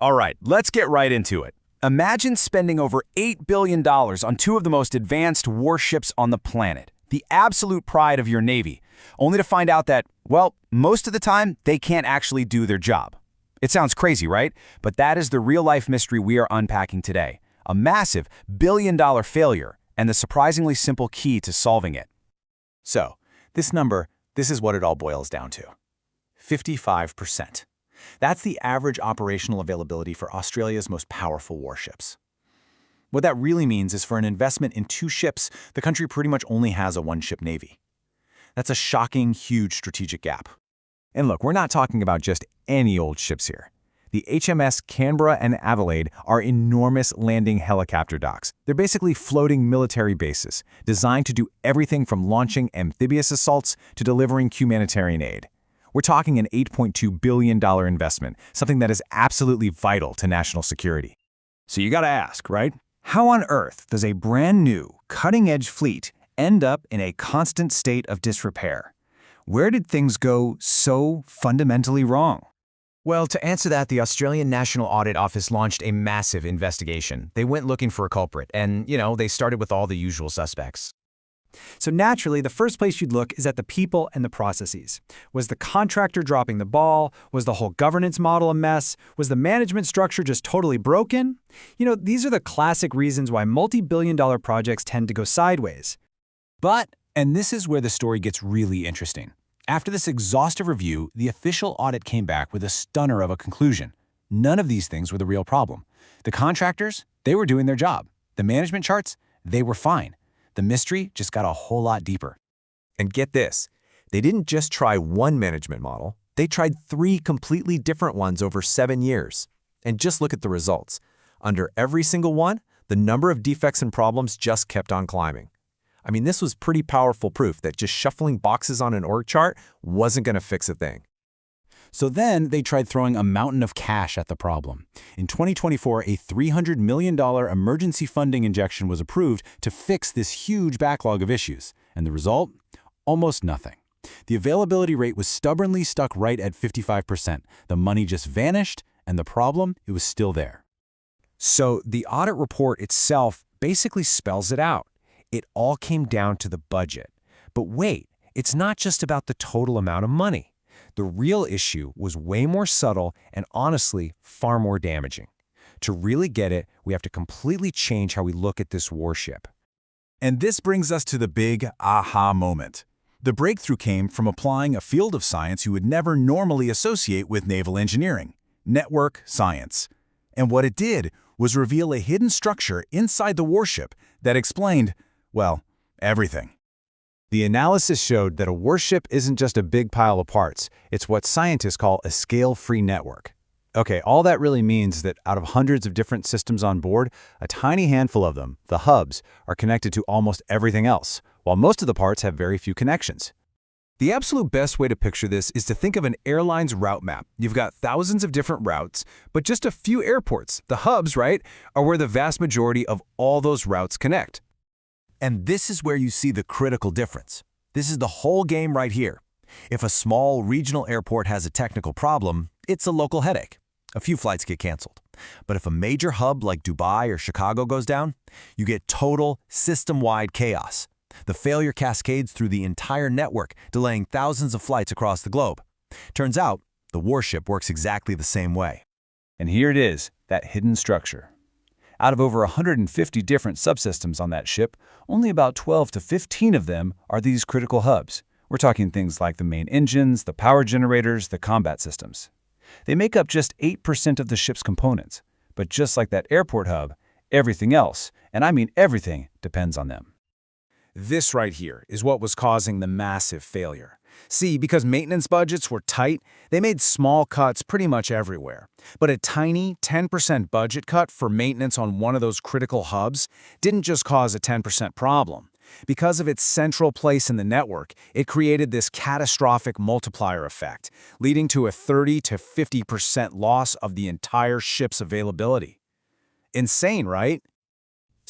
All right, let's get right into it. Imagine spending over $8 billion on two of the most advanced warships on the planet, the absolute pride of your Navy, only to find out that, well, most of the time, they can't actually do their job. It sounds crazy, right? But that is the real-life mystery we are unpacking today. A massive billion-dollar failure, and the surprisingly simple key to solving it. So, this is what it all boils down to. 55%. That's the average operational availability for Australia's most powerful warships. What that really means is for an investment in 2 ships, the country pretty much only has a 1-ship navy. That's a shocking, huge strategic gap. And look, we're not talking about just any old ships here. The HMS Canberra and Adelaide are enormous landing helicopter docks. They're basically floating military bases, designed to do everything from launching amphibious assaults to delivering humanitarian aid. We're talking an $8.2 billion investment, something that is absolutely vital to national security. So you gotta ask, right? How on earth does a brand new, cutting-edge fleet end up in a constant state of disrepair? Where did things go so fundamentally wrong? Well, to answer that, the Australian National Audit Office launched a massive investigation. They went looking for a culprit, and, they started with all the usual suspects. So naturally, the first place you'd look is at the people and the processes. Was the contractor dropping the ball? Was the whole governance model a mess? Was the management structure just totally broken? These are the classic reasons why multi-billion-dollar projects tend to go sideways. But, and this is where the story gets really interesting. After this exhaustive review, the official audit came back with a stunner of a conclusion. None of these things were the real problem. The contractors, they were doing their job. The management charts, they were fine. The mystery just got a whole lot deeper. And get this, they didn't just try one management model, they tried 3 completely different ones over 7 years. And just look at the results. Under every single one, the number of defects and problems just kept on climbing. I mean, this was pretty powerful proof that just shuffling boxes on an org chart wasn't going to fix a thing. So then they tried throwing a mountain of cash at the problem. In 2024, a $300 million emergency funding injection was approved to fix this huge backlog of issues. And the result? Almost nothing. The availability rate was stubbornly stuck right at 55%. The money just vanished, and the problem, it was still there. So the audit report itself basically spells it out. It all came down to the budget. But wait, it's not just about the total amount of money. The real issue was way more subtle and honestly far more damaging. To really get it, we have to completely change how we look at this warship. And this brings us to the big aha moment. The breakthrough came from applying a field of science you would never normally associate with naval engineering, network science. And what it did was reveal a hidden structure inside the warship that explained, well, everything. The analysis showed that a warship isn't just a big pile of parts. It's what scientists call a scale-free network. Okay, all that really means is that out of hundreds of different systems on board, a tiny handful of them, the hubs, are connected to almost everything else, while most of the parts have very few connections. The absolute best way to picture this is to think of an airline's route map. You've got thousands of different routes, but just a few airports, the hubs, right, are where the vast majority of all those routes connect. And this is where you see the critical difference. This is the whole game right here. If a small regional airport has a technical problem, it's a local headache. A few flights get canceled. But if a major hub like Dubai or Chicago goes down, you get total system-wide chaos. The failure cascades through the entire network, delaying thousands of flights across the globe. Turns out, the warship works exactly the same way. And here it is, that hidden structure. Out of over 150 different subsystems on that ship, only about 12 to 15 of them are these critical hubs. We're talking things like the main engines, the power generators, the combat systems. They make up just 8% of the ship's components. But just like that airport hub, everything else, and I mean everything, depends on them. This right here is what was causing the massive failure. See, because maintenance budgets were tight, they made small cuts pretty much everywhere. But a tiny 10% budget cut for maintenance on one of those critical hubs didn't just cause a 10% problem. Because of its central place in the network, it created this catastrophic multiplier effect, leading to a 30 to 50% loss of the entire ship's availability. Insane, right?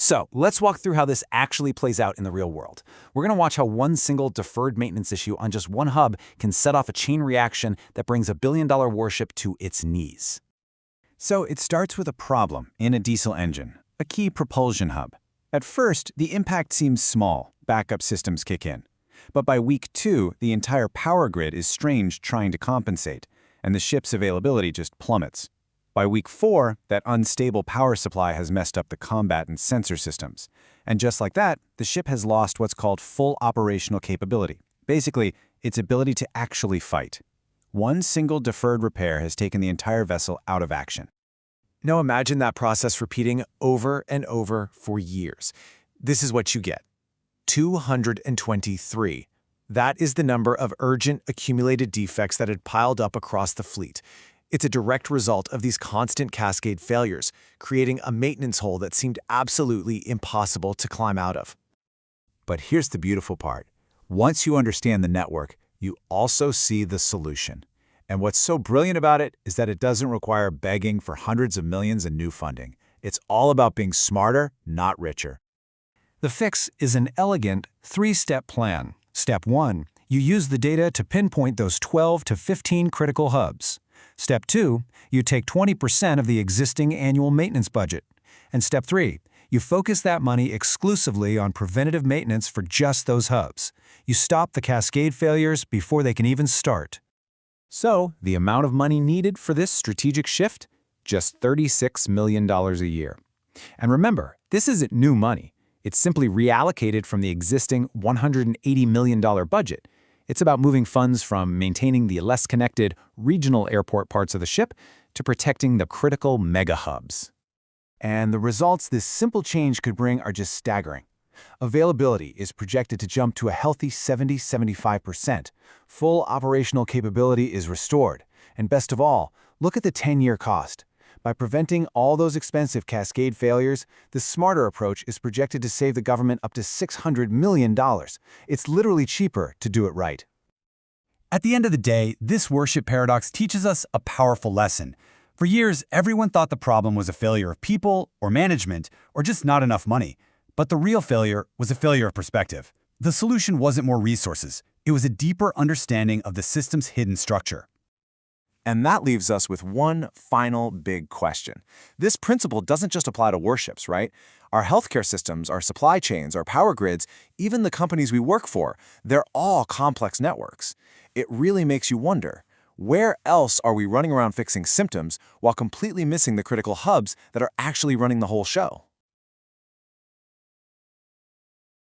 So let's walk through how this actually plays out in the real world. We're going to watch how one single deferred maintenance issue on just one hub can set off a chain reaction that brings a billion-dollar warship to its knees. So it starts with a problem in a diesel engine, a key propulsion hub. At first, the impact seems small, backup systems kick in. But by week 2, the entire power grid is strained trying to compensate, and the ship's availability just plummets. By week 4, that unstable power supply has messed up the combat and sensor systems. And just like that, the ship has lost what's called full operational capability. Basically, its ability to actually fight. One single deferred repair has taken the entire vessel out of action. Now imagine that process repeating over and over for years. This is what you get. 223. That is the number of urgent accumulated defects that had piled up across the fleet. It's a direct result of these constant cascade failures, creating a maintenance hole that seemed absolutely impossible to climb out of. But here's the beautiful part. Once you understand the network, you also see the solution. And what's so brilliant about it is that it doesn't require begging for hundreds of millions in new funding. It's all about being smarter, not richer. The fix is an elegant 3-step plan. Step 1, you use the data to pinpoint those 12 to 15 critical hubs. Step 2, you take 20% of the existing annual maintenance budget. And Step 3, you focus that money exclusively on preventative maintenance for just those hubs. You stop the cascade failures before they can even start. So, the amount of money needed for this strategic shift? Just $36 million a year. And remember, this isn't new money. It's simply reallocated from the existing $180 million budget. It's about moving funds from maintaining the less connected regional airport parts of the ship to protecting the critical mega hubs. And the results this simple change could bring are just staggering. Availability is projected to jump to a healthy 70–75%. Full operational capability is restored. And best of all, look at the 10-year cost. By preventing all those expensive cascade failures, the smarter approach is projected to save the government up to $600 million. It's literally cheaper to do it right. At the end of the day, this Warship Paradox teaches us a powerful lesson. For years, everyone thought the problem was a failure of people or management or just not enough money. But the real failure was a failure of perspective. The solution wasn't more resources. It was a deeper understanding of the system's hidden structure. And that leaves us with one final big question. This principle doesn't just apply to warships, right? Our healthcare systems, our supply chains, our power grids, even the companies we work for, they're all complex networks. It really makes you wonder, where else are we running around fixing symptoms while completely missing the critical hubs that are actually running the whole show?